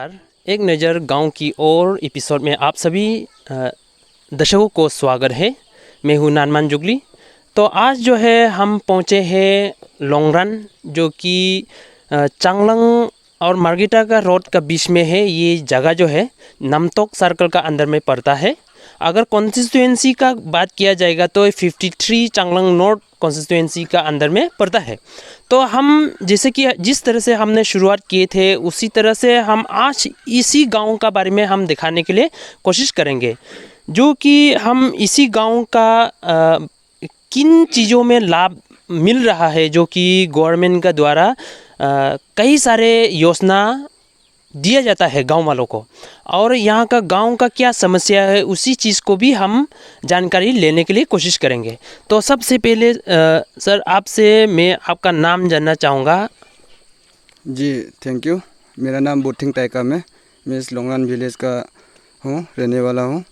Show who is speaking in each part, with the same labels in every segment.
Speaker 1: नमस्कार। एक नज़र गांव की ओर एपिसोड में आप सभी दर्शकों को स्वागत है। मैं हूं नानमान जुगली। तो आज जो है हम पहुंचे हैं लोंगरन, जो कि चांगलांग और मार्गिटा का रोड का बीच में है। ये जगह जो है नामतोक सर्कल का अंदर में पड़ता है। अगर कॉन्स्टिट्यूएंसी का बात किया जाएगा तो 53 चांगलांग नॉर्थ कॉन्स्टिट्यूएंसी का अंदर में पड़ता है। तो हम जैसे कि जिस तरह से हमने शुरुआत किए थे उसी तरह से हम आज इसी गांव का बारे में हम दिखाने के लिए कोशिश करेंगे, जो कि हम इसी गांव का किन चीज़ों में लाभ मिल रहा है, जो कि गवर्नमेंट का द्वारा कई सारे योजना दिया जाता है गांव वालों को, और यहाँ का गांव का क्या समस्या है उसी चीज़ को भी हम जानकारी लेने के लिए कोशिश करेंगे। तो सबसे पहले सर आपसे मैं आपका नाम जानना चाहूँगा।
Speaker 2: जी थैंक यू। मेरा नाम बोथिंग टाइकम है। मैं इस लोंगरन विलेज का हूँ, रहने वाला हूँ।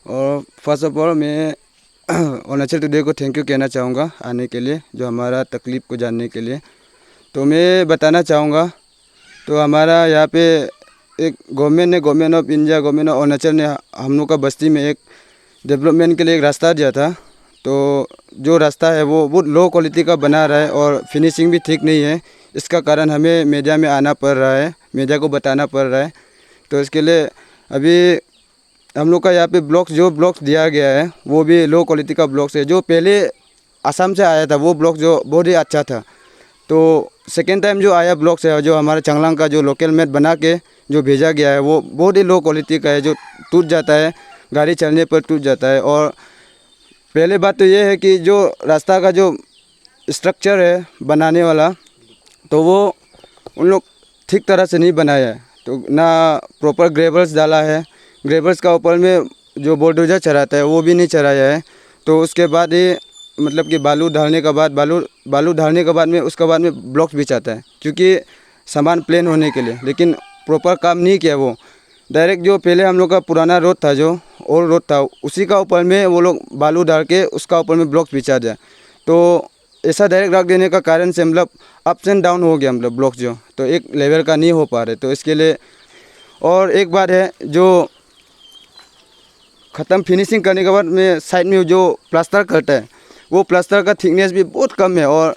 Speaker 2: और फर्स्ट ऑफ ऑल मैं अरुणाचल टुडे को थैंक यू कहना चाहूँगा आने के लिए, जो हमारा तकलीफ़ को जानने के लिए। तो मैं बताना चाहूँगा, तो हमारा यहाँ पे एक government of India, government of Arunachal ने हम लोग का बस्ती में एक डेवलपमेंट के लिए एक रास्ता दिया था। तो जो रास्ता है वो बहुत लो क्वालिटी का बना रहा है और फिनिशिंग भी ठीक नहीं है। इसका कारण हमें मीडिया में आना पड़ रहा है, मीडिया को बताना पड़ रहा है। तो इसके लिए अभी हम लोग का यहाँ पे ब्लॉक्स दिया गया है वो भी लो क्वालिटी का ब्लॉक्स है। जो पहले असम से आया था वो ब्लॉक जो बहुत ही अच्छा था। तो सेकेंड टाइम जो आया ब्लॉक्स है, जो हमारे चांगलांग का जो लोकल मेट बना के जो भेजा गया है वो बहुत ही लो क्वालिटी का है, जो टूट जाता है, गाड़ी चलने पर टूट जाता है। और पहले बात तो ये है कि जो रास्ता का जो स्ट्रक्चर है बनाने वाला, तो वो उन लोग ठीक तरह से नहीं बनाया है। तो ना प्रॉपर ग्रेवल्स डाला है, ग्रेवल्स का ऊपर में जो बुलडोजर चढ़ाता है वो भी नहीं चढ़ाया है। तो उसके बाद ये मतलब कि बालू ढालने के बाद में उसके बाद में ब्लॉक्स बिछाता है, क्योंकि सामान प्लेन होने के लिए। लेकिन प्रॉपर काम नहीं किया वो। डायरेक्ट जो पहले हम लोग का पुराना रोड था, जो ओल्ड रोड था, उसी का ऊपर में वो लोग बालू डाल के उसका ऊपर में ब्लॉक्स बिछा दिया। तो ऐसा डायरेक्ट रख देने का कारण से मतलब अप्स एंड डाउन हो गया, मतलब ब्लॉक्स जो तो एक लेवल का नहीं हो पा रहे। तो इसके लिए और एक बात है, जो ख़त्म फिनिशिंग करने के बाद में साइड में जो प्लास्टर करता है वो प्लास्टर का थिकनेस भी बहुत कम है, और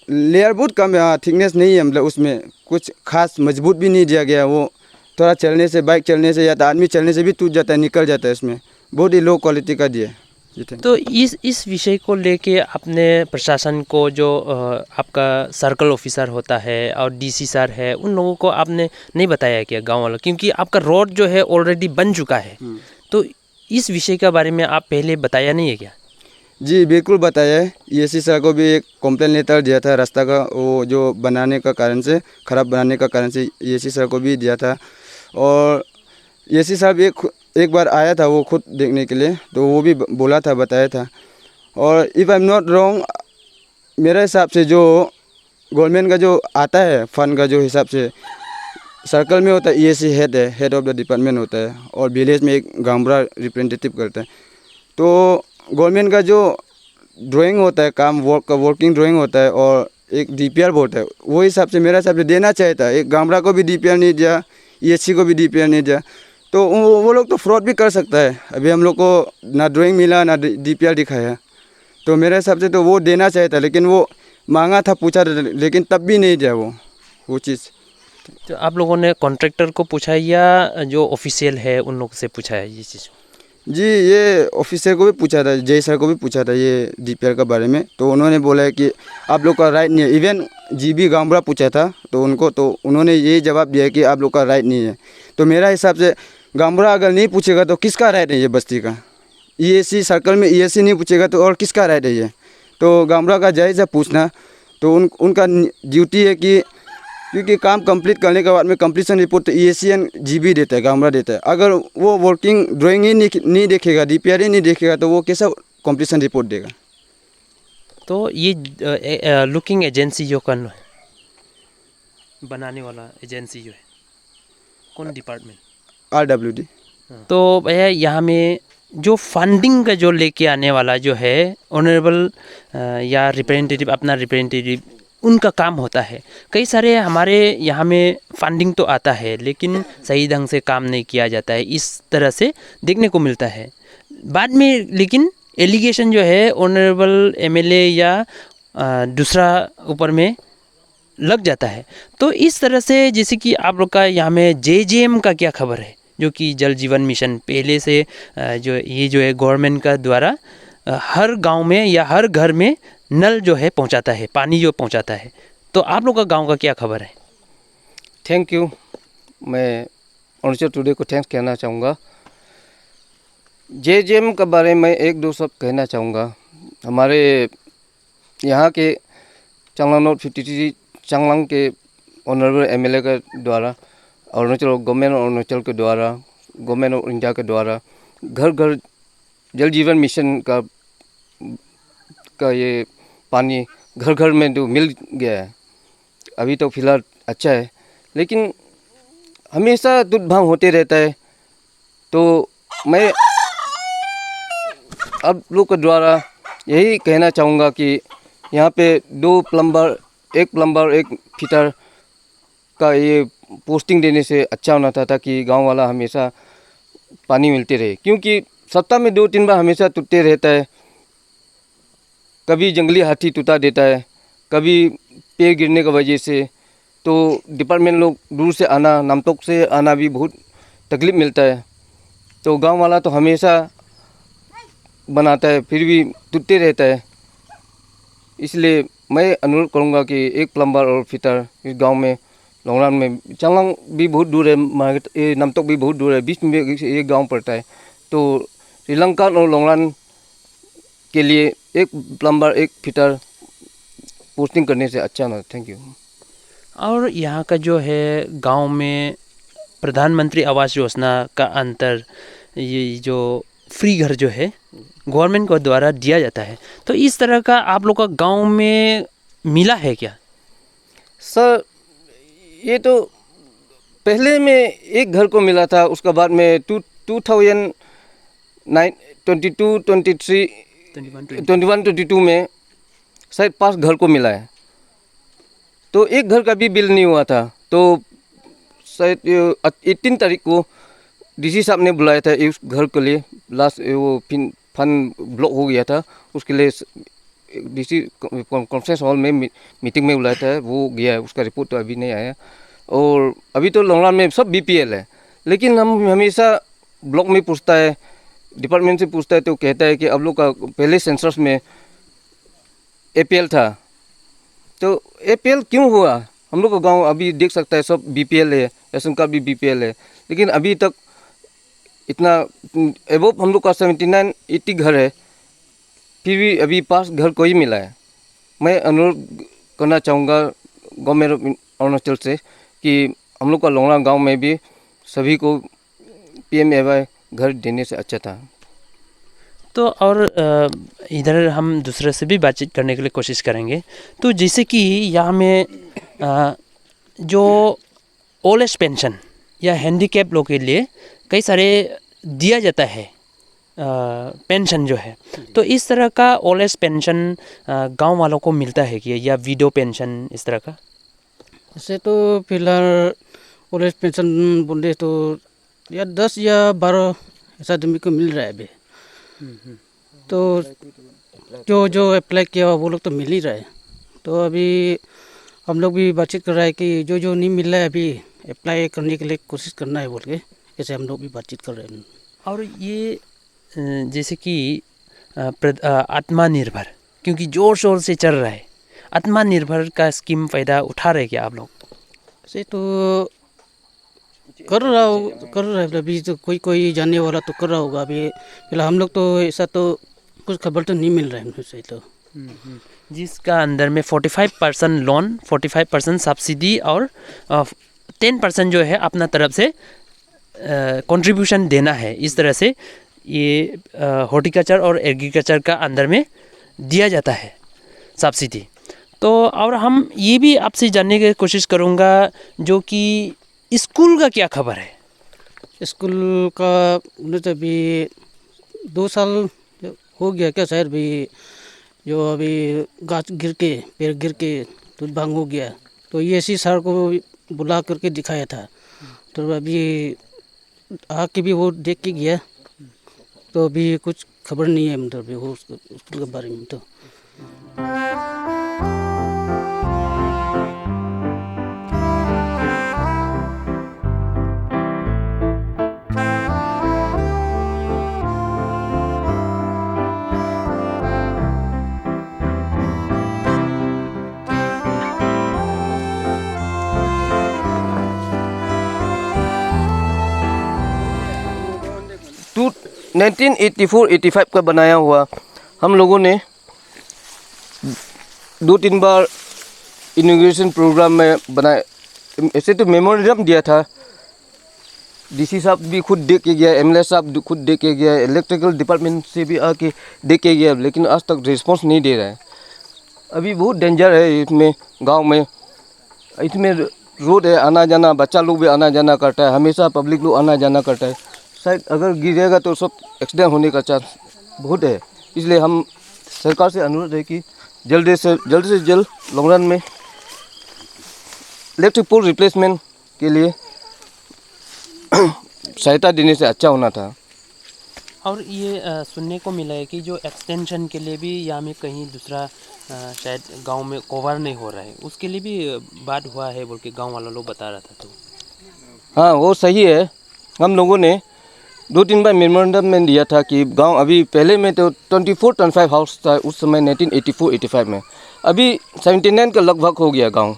Speaker 2: लेयर बहुत कम है, थिकनेस नहीं है। मतलब उसमें कुछ खास मजबूत भी नहीं दिया गया। वो थोड़ा चलने से, बाइक चलने से या तो आदमी चलने से भी टूट जाता है, निकल जाता है। इसमें बहुत ही लो क्वालिटी का दिया है।
Speaker 1: तो इस विषय को लेके आपने प्रशासन को, जो आपका सर्कल ऑफिसर होता है और डीसी सर है, उन लोगों को आपने नहीं बताया क्या गांव वालों? क्योंकि आपका रोड जो है ऑलरेडी बन चुका है, तो इस विषय के बारे में आप पहले बताया नहीं है क्या?
Speaker 2: जी बिल्कुल बताया है। ईएसी सर को भी एक कंप्लेन लेटर दिया था रास्ता का, वो जो बनाने का कारण से, ख़राब बनाने का कारण से ईएसी सर को भी दिया था। और ईएसी सर भी एक बार आया था वो खुद देखने के लिए, तो वो भी बोला था, बताया था। और if I am not wrong, मेरे हिसाब से जो गवर्नमेंट का जो आता है फंड का जो हिसाब से, सर्कल में होता है EAC head of the department होता है, और विलेज में एक गांवबड़ा रिप्रेजेंटेटिव करता है। तो गवर्नमेंट का जो ड्राइंग होता है, काम वर्किंग ड्राइंग होता है, और एक डीपीआर बोलता है, वो हिसाब से मेरा हिसाब से देना चाहिए था। एक गांवड़ा को भी डीपीआर नहीं दिया, ईएससी को भी डीपीआर नहीं दिया, तो वो लोग तो फ्रॉड भी कर सकता है। अभी हम लोग को ना ड्राइंग मिला ना डीपीआर दिखाया, तो मेरे हिसाब से तो वो देना चाहिए था। लेकिन वो मांगा था, पूछा था, लेकिन तब भी नहीं दिया वो चीज़।
Speaker 1: तो आप लोगों ने कॉन्ट्रैक्टर को पूछा या जो ऑफिशियल है उन लोगों से पूछा है ये चीज़?
Speaker 2: जी ये ऑफिसर को भी पूछा था, जय सर को भी पूछा था ये डीपीआर के बारे में। तो उन्होंने बोला है कि आप लोग का राइट नहीं है। इवन जीबी गांवबड़ा पूछा था तो उनको, तो उन्होंने ये जवाब दिया कि आप लोग का राइट नहीं है। तो मेरा हिसाब से गांवबड़ा अगर नहीं पूछेगा तो किसका राइट है ये बस्ती का? ईएसी सर्कल में ईएसी नहीं पूछेगा तो और किसका राइट है ये? तो गांवबड़ा का जायज़ है पूछना। तो उनका ड्यूटी है कि, क्योंकि काम कंप्लीट करने के बाद में कंप्लीशन रिपोर्ट तो ईएसी एंड जीबी देता है, गांवबड़ा देता है। अगर वो वर्किंग ड्राइंग ही नहीं देखेगा, डीपीआर ही नहीं देखेगा, तो वो कैसा कंप्लीशन रिपोर्ट देगा? तो
Speaker 1: ये लुकिंग एजेंसी जो कौन है, बनाने वाला एजेंसी जो है, कौन डिपार्टमेंट?
Speaker 2: RWD।
Speaker 1: तो भैया यहाँ में जो फंडिंग का जो लेके आने वाला जो है ऑनरेबल या रिप्रेजेंटेटिव, अपना रिप्रेजेंटेटिव, उनका काम होता है। कई सारे हमारे यहाँ में फंडिंग तो आता है लेकिन सही ढंग से काम नहीं किया जाता है, इस तरह से देखने को मिलता है बाद में। लेकिन एलिगेशन जो है ऑनरेबल एमएलए या दूसरा ऊपर में लग जाता है। तो इस तरह से जैसे कि आप लोग का यहाँ में जेजेएम का क्या खबर है, जो कि जल जीवन मिशन पहले से जो ये जो है गवर्नमेंट का द्वारा हर गांव में या हर घर में नल जो है पहुंचाता है, पानी जो पहुंचाता है। तो आप लोग का गांव का क्या खबर है?
Speaker 3: Thank you. मैं अरुणाचल टुडे को थैंक्स कहना चाहूँगा। जेजेएम के बारे में एक दो शब्द कहना चाहूँगा। हमारे यहाँ के चांगलांग नॉर्थ 53 चांगलांग के ऑनरेबल एमएलए के द्वारा, अरुणाचल गवर्नमेंट अरुणाचल के द्वारा, गवर्नमेंट ऑफ इंडिया के द्वारा घर घर जल जीवन मिशन का ये पानी घर घर में तो मिल गया है। अभी तो फिलहाल अच्छा है, लेकिन हमेशा दुर्भाव होते रहता है। तो मैं अब लोग के द्वारा यही कहना चाहूँगा कि यहाँ पे एक प्लम्बर एक फिटर का ये पोस्टिंग देने से अच्छा होना था, ताकि गांव वाला हमेशा पानी मिलते रहे। क्योंकि सप्ताह में 2-3 बार हमेशा टूटते रहता है। कभी जंगली हाथी टूटा देता है, कभी पेड़ गिरने की वजह से। तो डिपार्टमेंट लोग दूर से आना, नामतोक से आना भी बहुत तकलीफ मिलता है। तो गांव वाला तो हमेशा बनाता है, फिर भी टूटते रहता है। इसलिए मैं अनुरोध करूंगा कि एक प्लम्बर और फिटर इस गांव में, लोंगरान में, चांगलांग भी बहुत दूर है, नामतोक भी बहुत दूर है, बीच में एक गांव पड़ता है। तो श्रीलंका और लोंगरान के लिए एक प्लम्बर एक फिटर पोस्टिंग करने से अच्छा ना। Thank you.
Speaker 1: और यहाँ का जो है गांव में प्रधानमंत्री आवास योजना का अंतर, ये जो फ्री घर जो है गवर्नमेंट को द्वारा दिया जाता है, तो इस तरह का आप लोग का गांव में मिला है क्या?
Speaker 3: सर, ये तो पहले में एक घर को मिला था, उसके बाद में 2021-22 में शायद 5 घर को मिला है। तो एक घर का भी बिल नहीं हुआ था। तो शायद 18 तारीख को डीसी साहब ने बुलाया था इस घर के लिए। लास्ट वो फंड ब्लॉक हो गया था, उसके लिए डीसी कॉन्फ्रेंस हॉल में मीटिंग में बुलाया था, वो गया है। उसका रिपोर्ट तो अभी नहीं आया। और अभी तो लोंगरान में सब बीपीएल है, लेकिन हम हमेशा ब्लॉक में पूछता है, डिपार्टमेंट से पूछता है, तो कहता है कि अब लोग का पहले सेंसस में एपीएल था। तो एपीएल क्यों हुआ? हम लोग का गांव अभी देख सकता है सब बीपीएल है, राशन कार्ड भी बीपीएल है, लेकिन अभी तक इतना एवोव हम लोग का 79-80 घर है, फिर भी अभी 5 घर को ही मिला है। मैं अनुरोध करना चाहूँगा गवर्नमेंट ऑफ अरुणाचल से कि हम लोग का लोंगरा गांव में भी सभी को पीएमएवाई घर देने से अच्छा था।
Speaker 1: तो और इधर हम दूसरे से भी बातचीत करने के लिए कोशिश करेंगे। तो जैसे कि यहाँ में जो ओल्ड एज पेंशन या हैंडीकैप लोग के लिए कई सारे दिया जाता है पेंशन जो है, तो इस तरह का ओल्ड एज पेंशन गांव वालों को मिलता है कि, या विडो पेंशन इस तरह का?
Speaker 4: ऐसे तो फिलहाल ओल्ड एज पेंशन बोले तो या 10 या 12 ऐसा आदमी को मिल रहा है अभी। तो जो अप्लाई किया हुआ वो लोग तो मिल ही रहा है। तो अभी हम लोग भी बातचीत कर रहा है कि जो नहीं मिल रहा है अभी अप्लाई करने के लिए कोशिश करना है बोल के, ऐसे हम लोग भी बातचीत कर रहे हैं।
Speaker 1: और ये जैसे कि आत्मनिर्भर, क्योंकि ज़ोर शोर से चल रहा है, आत्मनिर्भर का स्कीम फ़ायदा उठा रहे क्या आप लोग?
Speaker 4: ऐसे तो कर रहा है अभी तो कोई जानने वाला तो कर रहा होगा। अभी फिलहाल हम लोग तो ऐसा तो कुछ खबर तो नहीं मिल रहा है हमसे तो।
Speaker 1: जिसका अंदर में 45% लोन, 45% सब्सिडी और 10% जो है अपना तरफ से कंट्रीब्यूशन देना है। इस तरह से ये हॉर्टिकल्चर और एग्रीकल्चर का अंदर में दिया जाता है सब्सिडी। तो और हम ये भी आपसे जानने की कोशिश करूँगा जो कि स्कूल का क्या खबर है?
Speaker 4: स्कूल का बोले तो अभी 2 साल हो गया क्या शायद भी, जो अभी गाछ गिर के पेड़ गिर के तो भंग हो गया। तो ये सी सर को बुला करके दिखाया था, तो अभी आके भी वो देख के गया, तो अभी कुछ खबर नहीं है मतलब वो स्कूल के बारे में। तो
Speaker 3: टू 1984-85 का बनाया हुआ, हम लोगों ने 2-3 बार इनॉग्रेशन प्रोग्राम में बनाए। ऐसे तो मेमोरेंडम दिया था, डीसी साहब भी खुद देख के गया, एमएलए साहब खुद देख के गया, इलेक्ट्रिकल डिपार्टमेंट से भी आके देख के गया, लेकिन आज तक रिस्पांस नहीं दे रहा है। अभी बहुत डेंजर है इसमें, गांव में इसमें रोड है, आना जाना, बच्चा लोग भी आना जाना करता है, हमेशा पब्लिक लोग आना जाना करता है। शायद अगर गिरेगा तो सब एक्सीडेंट होने का चांस बहुत है। इसलिए हम सरकार से अनुरोध है कि जल्द से जल्द लॉन्ग रन में इलेक्ट्रिक पोल रिप्लेसमेंट के लिए सहायता देने से अच्छा होना था।
Speaker 1: और ये सुनने को मिला है कि जो एक्सटेंशन के लिए भी यहाँ में कहीं दूसरा शायद गांव में कवर नहीं हो रहा है, उसके लिए भी बात हुआ है बोल के गांव वाला लोग बता रहा था। तो
Speaker 3: हाँ, वो सही है। हम लोगों ने 2-3 बार मेमोरेंडम में दिया था कि गांव अभी पहले में तो 24-25 हाउस था उस समय 1984-85 में, अभी 79 का लगभग हो गया गांव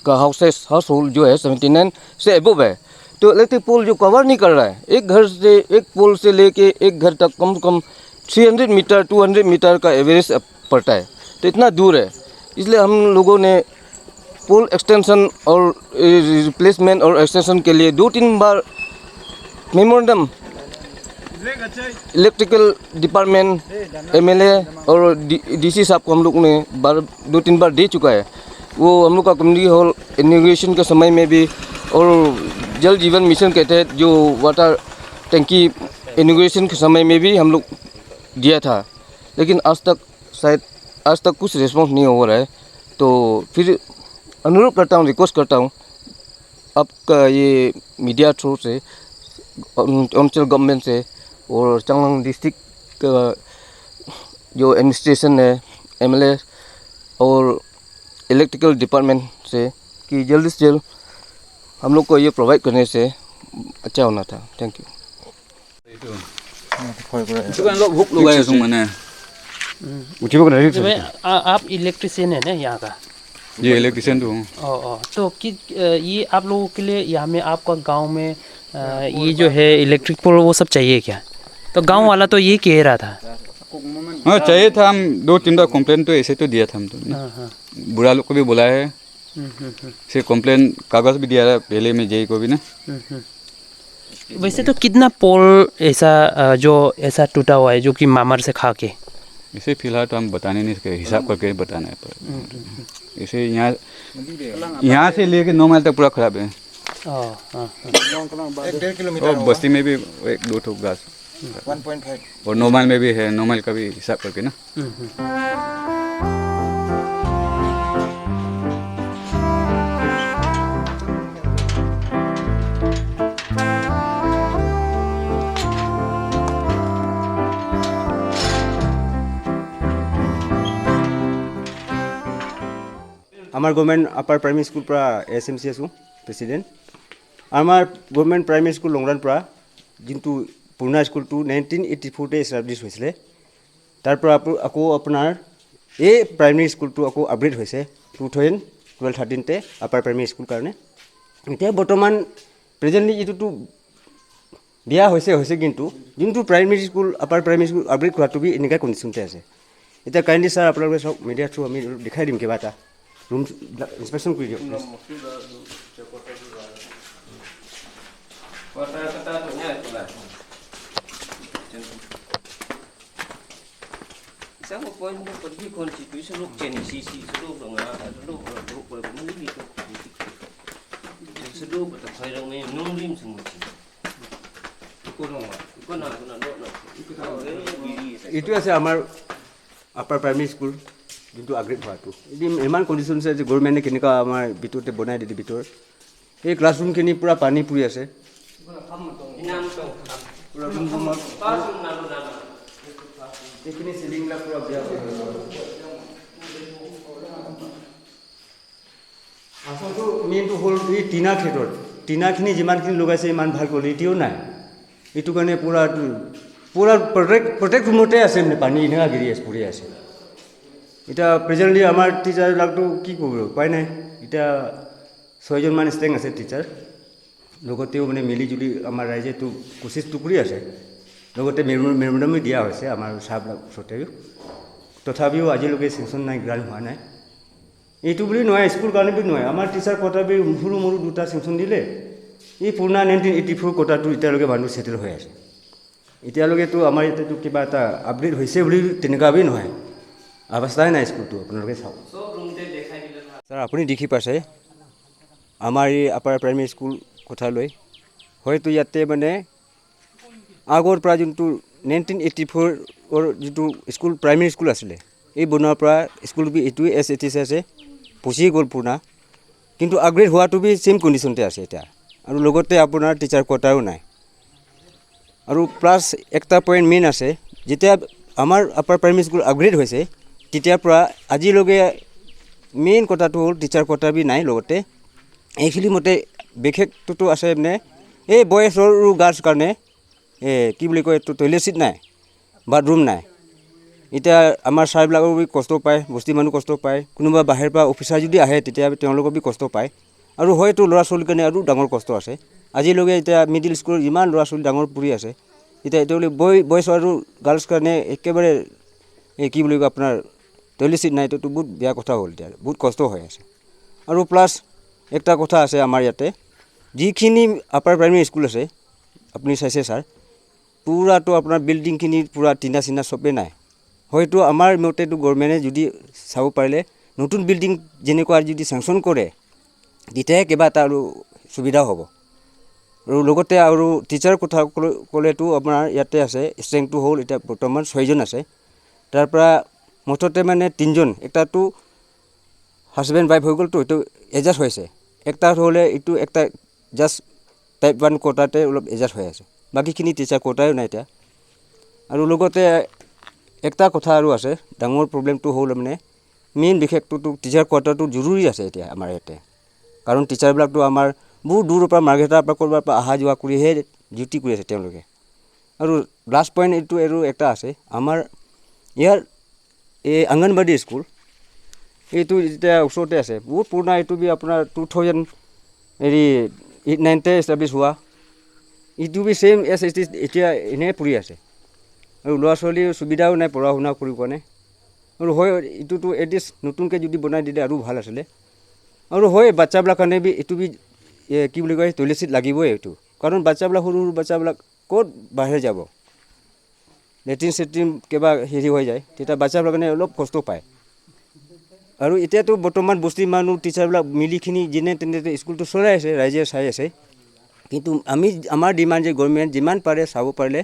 Speaker 3: का हाउस होल्ड जो है 79 से एबव है। तो इलेक्ट्रिक पोल जो कवर नहीं कर रहा है, एक घर से एक पोल से लेके एक घर तक कम से कम 300 मीटर 200 मीटर का एवरेज पड़ता है, तो इतना दूर है। इसलिए हम लोगों ने पोल एक्सटेंशन और रिप्लेसमेंट और एक्सटेंशन के लिए 2-3 बार मेमोरेंडम इलेक्ट्रिकल डिपार्टमेंट, एमएलए और डीसी साहब को हम लोग ने 2-3 बार दे चुका है। वो हम लोग का कम्युनिटी हॉल इनॉग्रेशन के समय में भी और जल जीवन मिशन के तहत जो वाटर टंकी इनॉग्रेशन के समय में भी हम लोग दिया था, लेकिन आज तक कुछ रिस्पॉन्स नहीं हो रहा है। तो फिर अनुरोध करता हूँ, रिक्वेस्ट करता हूँ आपका ये मीडिया थ्रू से, अरुणाचल गवर्नमेंट से और चांगलांग डिस्ट्रिक्ट का जो एडमिनिस्ट्रेशन है, एमएलए और इलेक्ट्रिकल डिपार्टमेंट से, कि जल्द से जल्द हम लोग को ये प्रोवाइड करने से अच्छा होना था। Thank you.
Speaker 1: आप इलेक्ट्रिशियन है ना यहाँ का?
Speaker 5: ये इलेक्ट्रिशियन तो हूँ।
Speaker 1: तो ये आप लोगों के लिए यहाँ में आपका गांव में ये जो है इलेक्ट्रिक पोल वो सब चाहिए क्या? तो गांव वाला तो ये कह रहा था।
Speaker 5: हाँ चाहिए था, हम 2-3 बार कंप्लेंट तो ऐसे तो दिया था हम तो, बुरा लोग को भी बुलाया है, से कंप्लेंट कागज भी दिया है पहले में जेई को भी ना।
Speaker 1: वैसे तो कितना पोल ऐसा जो ऐसा टूटा हुआ है जो कि मामर से खा के?
Speaker 5: इसे फिलहाल तो हम बताने नहीं सकते, हिसाब करके बताना है पर इसे यहाँ से लेके 9 माइल तक पूरा खराब है। और बस्ती में भी 1-2 ठो गाछ 1.5 और 9 माइल में भी है, 9 माइल का भी हिसाब करके ना।
Speaker 6: आमार गवर्नमेंट अपार प्राइमारी स्कूल পৰা এছএমচি আছো প্ৰেচিডেণ্ট। আমাৰ গভৰ্ণমেণ্ট প্ৰাইমাৰী স্কুল লংৰাণ পৰা যোনটো পুৰণা স্কুলটো 1984 এষ্টাব্লিছ হৈছিলে, তাৰ পৰা আকৌ আপোনাৰ এই প্ৰাইমাৰী স্কুলটো আকৌ আপগ্ৰেড হৈছে 2012-13 আপাৰ প্ৰাইমাৰী স্কুল কাৰণে। এতিয়া বৰ্তমান প্ৰেজেণ্টলি এইটোতো দিয়া হৈছে কিন্তু যোনটো primary school upper primary school upgrade কৰাটো বি এনেকুৱা কণ্ডিশ্যনতে আছে। এতিয়া কাইণ্ডলি ছাৰ আপোনালোকে চাওক, মিডিয়া থ্ৰু আমি দেখাই দিম কিবা এটা रूम इंस्पेक्शन कर दियो। এইটো আছে আমাৰ আপাৰ প্ৰাইমাৰী স্কুল যোনটো আপগ্ৰেড হোৱাটো ইমান কণ্ডিশ্যন আছে যে গভৰ্ণমেণ্টে কেনেকুৱা আমাৰ ভিতৰতে বনাই দিলে ভিতৰত এই ক্লাছৰুমখিনি পূৰা পানী পৰি আছে এইখিনি চিলিংবিলাক পূৰা বেয়া আচলটো মেইনটো হ'ল এই টিনাৰ ক্ষেত্ৰত টিনাখিনি যিমানখিনি লগাইছে ইমান ভাল কোৱালিটিও নাই এইটো কাৰণে পূৰা প্ৰত্যেক ৰুমতে আছে মানে পানী এনেকুৱা গিৰি আছে পৰি আছে এতিয়া প্ৰেজেণ্টলি আমাৰ টিচাৰবিলাকতো কি কৰিব উপায় নাই এতিয়া 6জনমান ষ্ট্ৰেং আছে টিচাৰ লগতেও মানে মিলিজুলি আমাৰ ৰাইজেতো কোচিছটো কৰি আছে লগতে মেমৰিণ্ডামো দিয়া হৈছে আমাৰ ছাৰবিলাক ওচৰতেও তথাপিও আজিলৈকে চেংচন নাই গ্ৰাণ্ট হোৱা নাই এইটো বুলি নহয় স্কুল কাৰণে বুলি নহয় আমাৰ টিচাৰ কোৱাটাৰ সৰু মৰু দুটা চেংচন দিলে এই পুৰণা 1984 কোটাটো এতিয়ালৈকে মানুহ ছেটেল হৈ আছে এতিয়ালৈকেতো আমাৰ ইয়াতেতো কিবা এটা আপগ্ৰেড হৈছে বুলি তেনেকুৱাবেই নহয় অৱস্থাই নাই স্কুলটো আপোনালোকে চাওক ছাৰ আপুনি দেখি পাইছে আমাৰ এই আপাৰ প্ৰাইমেৰী স্কুল কথালৈ হয়তো ইয়াতে মানে আগৰ পৰা যোনটো 1984 যিটো স্কুল প্ৰাইমেৰী স্কুল আছিলে এই বনোৱাৰ পৰা স্কুল এইটোৱে এছ আছে পচি গ'ল পুৰণা কিন্তু আপগ্ৰেড হোৱাটো বি ছেইম কণ্ডিশ্যনতে আছে এতিয়া আৰু লগতে আপোনাৰ টিচাৰ কোৱাটাৰো নাই আৰু প্লাছ একটা পইণ্ট মেইন আছে যেতিয়া আমাৰ আপাৰ প্ৰাইমেৰী স্কুল আপগ্ৰেড হৈছে তেতিয়াৰ পৰা আজিলৈকে মেইন কথাটো হ'ল টিচাৰ কোৱাটাৰ বি নাই লগতে এইখিনি মতে বিশেষটোতো আছে মানে এই বয়জ আৰু গাৰ্লছ কাৰণে কি বুলি কয় এইটো টয়লেট চিট নাই বাথৰুম নাই এতিয়া আমাৰ ছাৰবিলাকৰ বি কষ্ট পায় বস্তি মানুহ কষ্ট পায় কোনোবা বাহিৰৰ পৰা অফিচাৰ যদি আহে তেতিয়া তেওঁলোকৰ বি কষ্ট পায় আৰু হয়তো ল'ৰা ছোৱালীৰ কাৰণে আৰু ডাঙৰ কষ্ট আছে আজিলৈকে এতিয়া মিডিল স্কুলৰ ইমান ল'ৰা ছোৱালী ডাঙৰ পৰি আছে এতিয়া তেওঁলোকে বয়জ আৰু গাৰ্লছ কাৰণে একেবাৰে কি বুলি কয় আপোনাৰ টয়লেট চিট নাই এইটোতো বহুত বেয়া কথা হ'ল এতিয়া বহুত কষ্ট হৈ আছে আৰু প্লাছ একটা কথা আছে আমাৰ ইয়াতে যিখিনি আপাৰ প্ৰাইমেৰী স্কুল আছে আপুনি চাইছে ছাৰ পূৰাটো আপোনাৰ বিল্ডিংখিনি পূৰা টিনা চিনা চবেই নাই হয়তো আমাৰ মতেতো গভৰ্ণমেণ্টে যদি চাব পাৰিলে নতুন বিল্ডিং যেনেকুৱা যদি চেংচন কৰে তেতিয়াহে কিবা এটা আৰু সুবিধা হ'ব আৰু লগতে আৰু টিচাৰ কথা ক'লেতো আপোনাৰ ইয়াতে আছে ষ্ট্ৰেংথটো হ'ল এতিয়া বৰ্তমান 6জন আছে তাৰ পৰা মুঠতে মানে 3জন একটাতো হাজবেণ্ড ৱাইফ হৈ গ'লতো এইটো এডজাষ্ট হৈছে একটা হ'লে এইটো একটা জাষ্ট টাইপ 1 কোটাতে অলপ এডজাষ্ট হৈ আছে বাকীখিনি টিচাৰ কোটাও নাই এতিয়া আৰু লগতে একটা কথা আৰু আছে ডাঙৰ প্ৰব্লেমটো হ'ল মানে মেইন বিশেষটোতো টিচাৰ কোৱাটাৰটো জৰুৰী আছে এতিয়া আমাৰ ইয়াতে কাৰণ টিচাৰবিলাকতো আমাৰ বহুত দূৰৰ পৰা মাৰ্ঘেটাৰ পৰা ক'ৰবাৰ পৰা অহা যোৱা কৰিহে ডিউটি কৰি আছে তেওঁলোকে আৰু লাষ্ট পইণ্ট এইটো আৰু এটা আছে আমাৰ ইয়াৰ এই অংগনবাদী স্কুল এইটো যেতিয়া ওচৰতে আছে বহুত পুৰণা এইটো বি আপোনাৰ 2009তে এষ্টাব্লিছ হোৱা এইটো বি ছেইম এছ এতিয়া এনেই পৰি আছে আৰু ল'ৰা ছোৱালীৰ সুবিধাও নাই পঢ়া শুনা কৰিব কাৰণে আৰু হয় এইটোতো এটলিষ্ট নতুনকৈ যদি বনাই দিলে আৰু ভাল আছিলে আৰু হয় বাচ্চাবিলাক কাৰণে বি এইটো বি কি বুলি কয় টয়লেট চিট লাগিবই এইটো কাৰণ বাচ্চাবিলাক সৰু সৰু বাচ্চাবিলাক ক'ত বাহিৰ যাব লেট্ৰিন চেট্ৰিন কিবা হেৰি হৈ যায় তেতিয়া বাচ্চাবিলাক কাৰণে অলপ কষ্ট পায় আৰু এতিয়াতো বৰ্তমান বস্তি মানুহ টিচাৰবিলাক মিলিখিনি যেনে তেনে স্কুলটো চলাই আছে ৰাইজে চাই আছে কিন্তু আমাৰ ডিমাণ্ড যে গভৰ্ণমেণ্ট যিমান পাৰে চাব পাৰিলে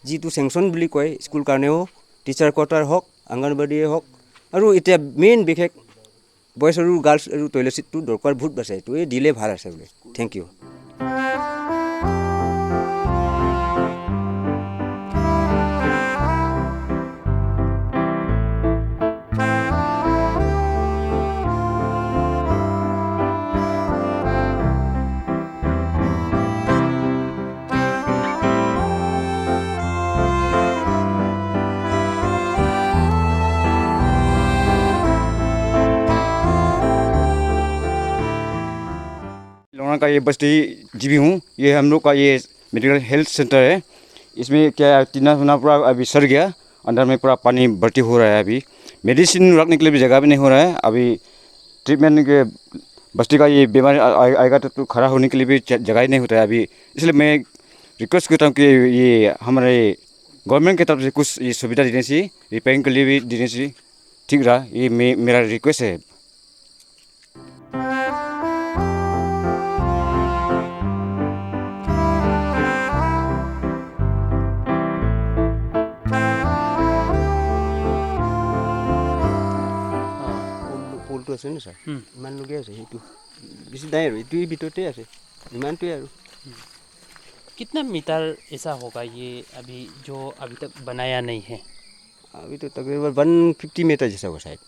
Speaker 6: যিটো চেংচন বুলি কয় স্কুল কাৰণেও টিচাৰ কোৱাটাৰ হওক অংগনবাদীয়ে হওক আৰু এতিয়া মেইন বিশেষ বয়জ আৰু গাৰ্লছ আৰু টয়লেট চিটটো দৰকাৰ বহুত আছে এইটোৱে দিলে ভাল আছে বোলে থেংক ইউ
Speaker 5: लोनार का ये बस्ती जीबी हूँ ये हम लोग का ये मेडिकल हेल्थ सेंटर है इसमें क्या टीना सुना पूरा अभी सड़ गया अंदर में पूरा पानी भर्ती हो रहा है अभी मेडिसिन रखने के लिए भी जगह भी नहीं हो रहा है अभी ट्रीटमेंट के बस्ती का ये बीमारी आएगा तो खड़ा होने के लिए भी जगह ही नहीं होता है अभी इसलिए मैं रिक्वेस्ट करता हूँ कि ये हमारे गवर्नमेंट की तरफ से कुछ ये सुविधा देने चाहिए रिपेयरिंग के लिए भी देने चाहिए ठीक रहा ये मेरा रिक्वेस्ट है
Speaker 6: আছে না ছাৰ ইমানলৈকে আছে সেইটো বেছি নাই আৰু এইটোৱেই ভিতৰতে আছে ইমানটোৱে আৰু
Speaker 1: कितना मीटर ऐसा होगा ये अभी जो अभी तक बनाया नहीं है?
Speaker 6: अभी तो तकरीबन 150 मीटर जैसा होगा शायद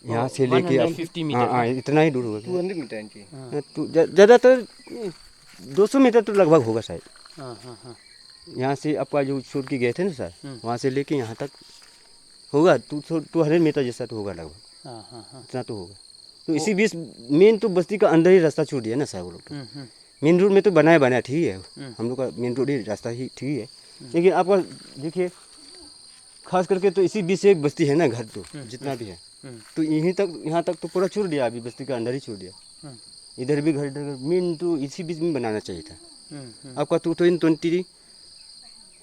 Speaker 6: यहाँ से लेके
Speaker 1: 150 मीटर
Speaker 6: हाँ इतना ही दूर होगा
Speaker 3: 200 मीटर इनकी
Speaker 6: ज़्यादातर 200 मीटर तो लगभग होगा शायद
Speaker 1: हाँ हाँ हाँ
Speaker 6: यहाँ से आपका जो छोड़ के गए थे ना सर वहाँ से लेके यहाँ तक होगा 200 मीटर जैसा तो होगा लगभग
Speaker 1: हाँ हाँ हाँ
Speaker 6: इतना तो होगा तो इसी बीच मेन तो बस्ती का अंदर ही रास्ता छोड़ दिया ना सर वो लोग मेन रोड में तो बनाया ठीक है हम लोग का मेन रोड ही रास्ता ही ठीक है लेकिन आपका देखिए खास करके तो इसी बीच से एक बस्ती है ना घर तो जितना भी है तो यहीं तक यहाँ तक तो पूरा छोड़ दिया अभी बस्ती का अंदर ही छोड़ दिया इधर भी घर इधर मेन तो इसी बीच में बनाना चाहिए था आपका 2020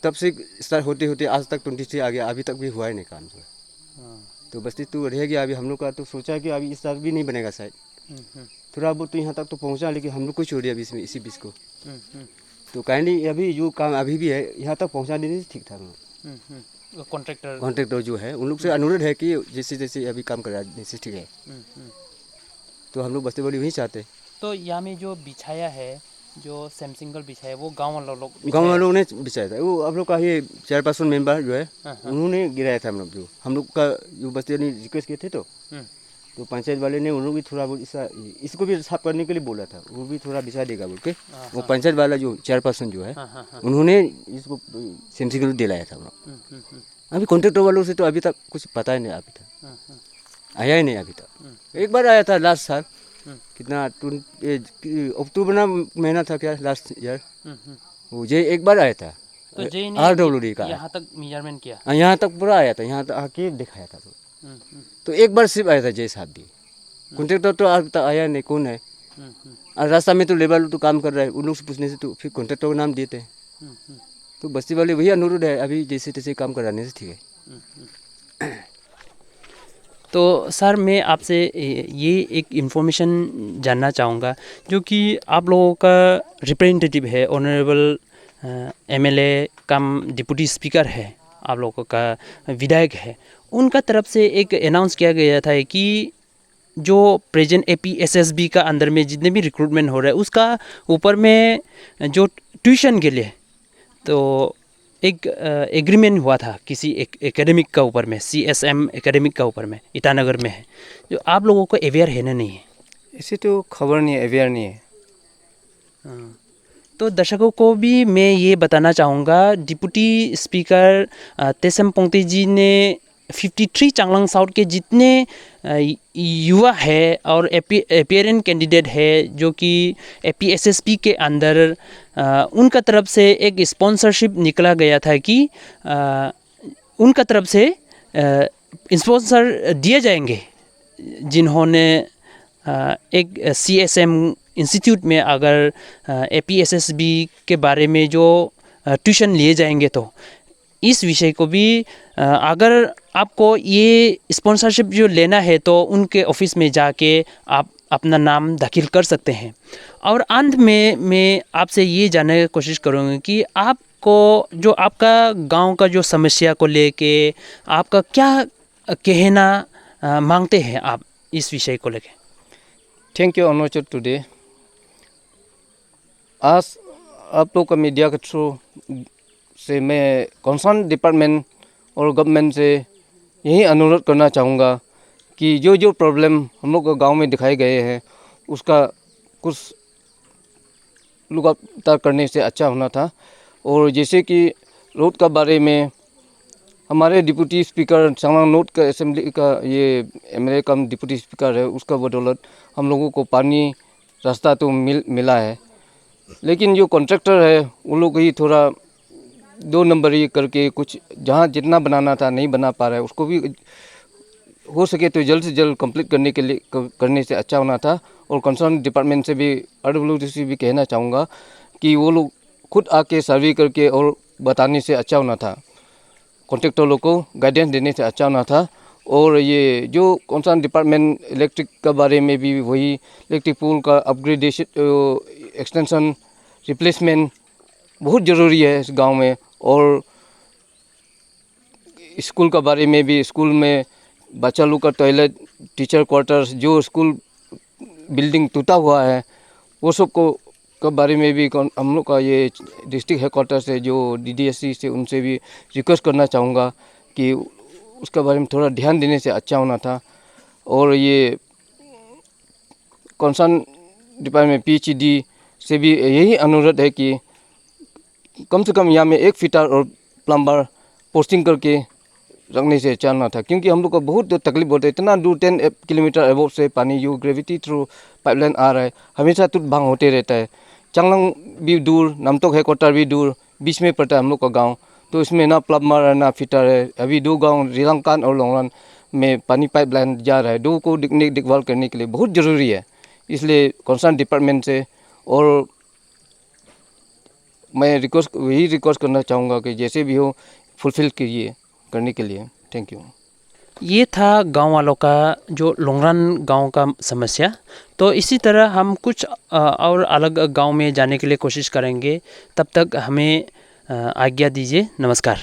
Speaker 6: तब से स्टार्ट होते होते आज तक 20 से आ गया अभी तक भी हुआ ही नहीं काम जो है तो बस्ती तो रह गया अभी हम लोग का तो सोचा कि अभी इस साल भी नहीं बनेगा शायद थोड़ा बहुत तो यहाँ तक तो पहुँचा लेकिन हम लोग को छोड़ दिया बीच में इसी बीच को तो काइंडली अभी जो काम अभी भी है यहाँ तक पहुँचा देने से ठीक ठाक कॉन्ट्रैक्टर जो है उन लोग से अनुरोध है कि जैसे जैसे अभी काम कर रहा है जैसे ठीक है तो हम लोग बस्ती वाली वही चाहते हैं
Speaker 1: तो यहाँ में जो बिछाया है जो सेम सिंगल बिछाया है वो गांव
Speaker 6: वालों ने बिछाया था वो आप लोग का ये चेयरपर्सन मेंबर जो है उन्होंने गिराया था हम लोग का जो बस्ती वाली रिक्वेस्ट किए थे तो पंचायत वाले ने उन लोग भी थोड़ा बहुत इसको भी साफ करने के लिए बोला था वो भी थोड़ा बिछा देगा बोल के वो पंचायत वाला जो चेयरपर्सन जो है उन्होंने इसको सेम सिंगल दिलाया था अभी कॉन्ट्रैक्टर वालों से तो अभी तक कुछ पता ही नहीं अभी तक आया ही नहीं अभी तक एक बार आया था लास्ट साल कितना अक्टूबर ना महीना था क्या लास्ट ईयर वो जे एक बार आया था
Speaker 1: तो
Speaker 6: RWD का
Speaker 1: यहाँ तक मेजरमेंट किया
Speaker 6: यहाँ तक पूरा आया था यहाँ तक आके दिखाया था तो एक बार सिर्फ आया था जय साहब भी कॉन्ट्रैक्टर तो आज तक आया नहीं कौन है और रास्ता में तो लेबर तो काम कर रहा है उन लोग से पूछने से तो फिर कॉन्ट्रैक्टर का नाम देते हैं तो बस्ती वाले वही अनुरोध है अभी जैसे तैसे काम कराने से ठीक है
Speaker 1: तो सर मैं आपसे ये एक इन्फॉर्मेशन जानना चाहूँगा जो कि आप लोगों का रिप्रेजेंटेटिव है ऑनरेबल MLA कम डिप्टी स्पीकर है आप लोगों का विधायक है उनका तरफ से एक अनाउंस किया गया था कि जो प्रेजेंट APSSB का अंदर में जितने भी रिक्रूटमेंट हो रहा है उसका ऊपर में जो ट्यूशन के लिए तो एक एग्रीमेंट हुआ था किसी एकेडमिक का ऊपर में CSM एकेडमिक का ऊपर में ईटानगर में है जो आप लोगों को अवेयर है ना नहीं है
Speaker 3: इसे तो खबर नहीं है अवेयर नहीं है
Speaker 1: तो दर्शकों को भी मैं ये बताना चाहूँगा डिप्टी स्पीकर तेसम पोंगते जी ने 53 चांगलांग साउथ के जितने युवा है और एपियरेंट कैंडिडेट है जो कि APSSB के अंदर उनका तरफ से एक स्पॉन्सरशिप निकला गया था कि उनका तरफ से स्पॉन्सर दिए जाएंगे जिन्होंने एक CSM इंस्टीट्यूट में अगर APSSB के बारे में जो ट्यूशन लिए जाएंगे तो इस विषय को भी अगर आपको ये स्पॉन्सरशिप जो लेना है तो उनके ऑफिस में जाके आप अपना नाम दाखिल कर सकते हैं। और अंत में मैं आपसे ये जानने की कोशिश करूँगी कि आपको जो आपका गांव का जो समस्या को लेके आपका क्या कहना मांगते हैं आप इस विषय को लेके।
Speaker 3: थैंक यू अनुज टुडे आज आप लोग का मीडिया के थ्रू से मैं कंसर्न डिपार्टमेंट और गवर्नमेंट से यही अनुरोध करना चाहूँगा कि जो जो प्रॉब्लम हम लोग गांव में दिखाए गए हैं उसका कुछ लुकअप करने से अच्छा होना था। और जैसे कि रोड का बारे में हमारे डिप्टी स्पीकर चांगलांग नॉर्थ का असेंबली का ये MLA कम डिप्टी स्पीकर है उसका बदौलत हम लोगों को पानी रास्ता तो मिला है लेकिन जो कॉन्ट्रैक्टर है उन लोग ही थोड़ा 2 नंबर ये करके कुछ जहाँ जितना बनाना था नहीं बना पा रहा है उसको भी हो सके तो जल्द से जल्द कंप्लीट करने के लिए करने से अच्छा होना था। और कंसर्न डिपार्टमेंट से भी RWD से भी कहना चाहूँगा कि वो लोग खुद आके सर्वे करके और बताने से अच्छा होना था कॉन्ट्रैक्टर लोग को गाइडेंस देने से अच्छा होना था। और ये जो कंसर्न डिपार्टमेंट इलेक्ट्रिक का बारे में भी वही इलेक्ट्रिक पोल का अपग्रेडेशन एक्सटेंशन रिप्लेसमेंट बहुत ज़रूरी है इस गांव में। और स्कूल का बारे में भी स्कूल में बच्चा लोग का टॉयलेट, टीचर क्वार्टर्स, जो स्कूल बिल्डिंग टूटा हुआ है वो सब को के बारे में भी हम लोग का ये डिस्ट्रिक्ट हेडक्वार्टर से जो DDSC से उनसे भी रिक्वेस्ट करना चाहूँगा कि उसके बारे में थोड़ा ध्यान देने से अच्छा होना था। और ये कंसर्न डिपार्टमेंट PHED से भी यही अनुरोध है कि कम से कम यहाँ में 1 फिटर और प्लम्बर पोस्टिंग करके रखने से चाहना था, क्योंकि हम लोग को बहुत तकलीफ होता है। इतना दूर 10 किलोमीटर अबव से पानी जो ग्रेविटी थ्रू पाइपलाइन आ रहा है, हमेशा टूट भांग होते रहता है। चांगलांग भी दूर, नामतोक हेडक्वार्टर भी दूर, बीच में पड़ता है हम लोग का गांव। तो इसमें ना प्लम्बर है ना फिटर है। अभी 2 गांव रिलांकान और लोंगरान में पानी पाइपलाइन जा रहा है, 2 को देखभाल करने के लिए बहुत ज़रूरी है। इसलिए कंसर्न डिपार्टमेंट से और मैं रिक्वेस्ट करना चाहूँगा कि जैसे भी हो फुलफिल कीजिए करने के लिए। Thank you.
Speaker 1: ये था गांव वालों का जो लोंगरान गांव का समस्या। तो इसी तरह हम कुछ और अलग गांव में जाने के लिए कोशिश करेंगे। तब तक हमें आज्ञा दीजिए। नमस्कार।